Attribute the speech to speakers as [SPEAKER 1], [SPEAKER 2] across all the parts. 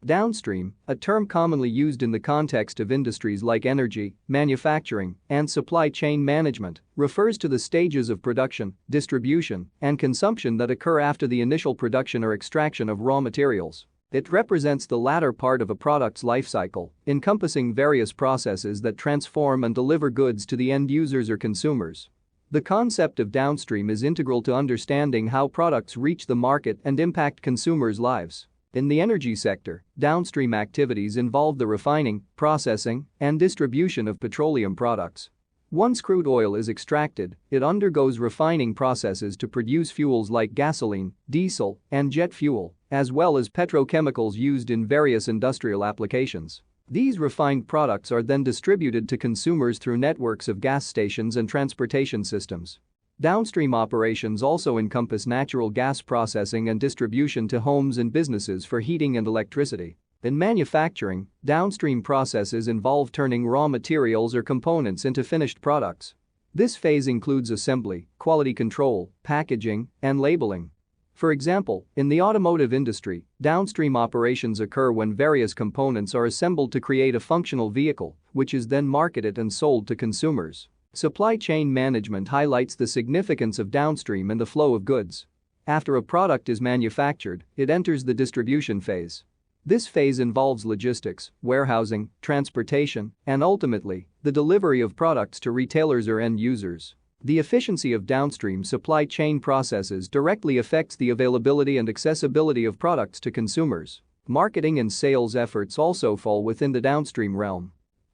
[SPEAKER 1] Downstream, a term commonly used in the context of industries like energy, manufacturing, and supply chain management, refers to the stages of production, distribution, and consumption that occur after the initial production or extraction of raw materials. It represents the latter part of a product's life cycle, encompassing various processes that transform and deliver goods to the end users or consumers. The concept of downstream is integral to understanding how products reach the market and impact consumers' lives. In the energy sector, downstream activities involve the refining, processing, and distribution of petroleum products. Once crude oil is extracted, it undergoes refining processes to produce fuels like gasoline, diesel, and jet fuel, as well as petrochemicals used in various industrial applications. These refined products are then distributed to consumers through networks of gas stations and transportation systems. Downstream operations also encompass natural gas processing and distribution to homes and businesses for heating and electricity. In manufacturing, downstream processes involve turning raw materials or components into finished products. This phase includes assembly, quality control, packaging, and labeling. For example, in the automotive industry, downstream operations occur when various components are assembled to create a functional vehicle, which is then marketed and sold to consumers. Supply chain management highlights the significance of downstream in the flow of goods. After a product is manufactured, it enters the distribution phase. This phase involves logistics, warehousing, transportation, and ultimately, the delivery of products to retailers or end users. The efficiency of downstream supply chain processes directly affects the availability and accessibility of products to consumers. Marketing and sales efforts also fall within the downstream realm.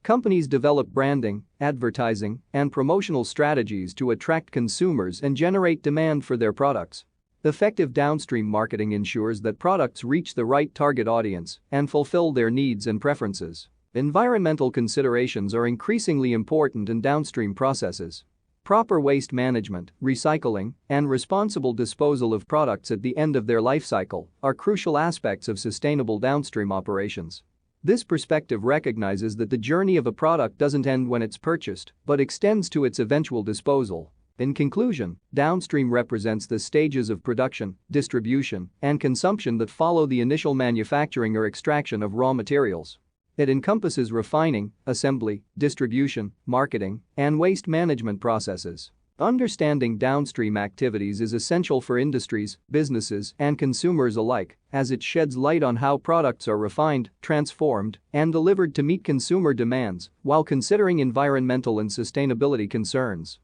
[SPEAKER 1] Companies develop branding, advertising, and promotional strategies to attract consumers and generate demand for their products. Effective downstream marketing ensures that products reach the right target audience and fulfill their needs and preferences. Environmental considerations are increasingly important in downstream processes. Proper waste management, recycling, and responsible disposal of products at the end of their life cycle are crucial aspects of sustainable downstream operations. This perspective recognizes that the journey of a product doesn't end when it's purchased, but extends to its eventual disposal. In conclusion, downstream represents the stages of production, distribution, and consumption that follow the initial manufacturing or extraction of raw materials. It encompasses refining, assembly, distribution, marketing, and waste management processes. Understanding downstream activities is essential for industries, businesses, and consumers alike, as it sheds light on how products are refined, transformed, and delivered to meet consumer demands while considering environmental and sustainability concerns.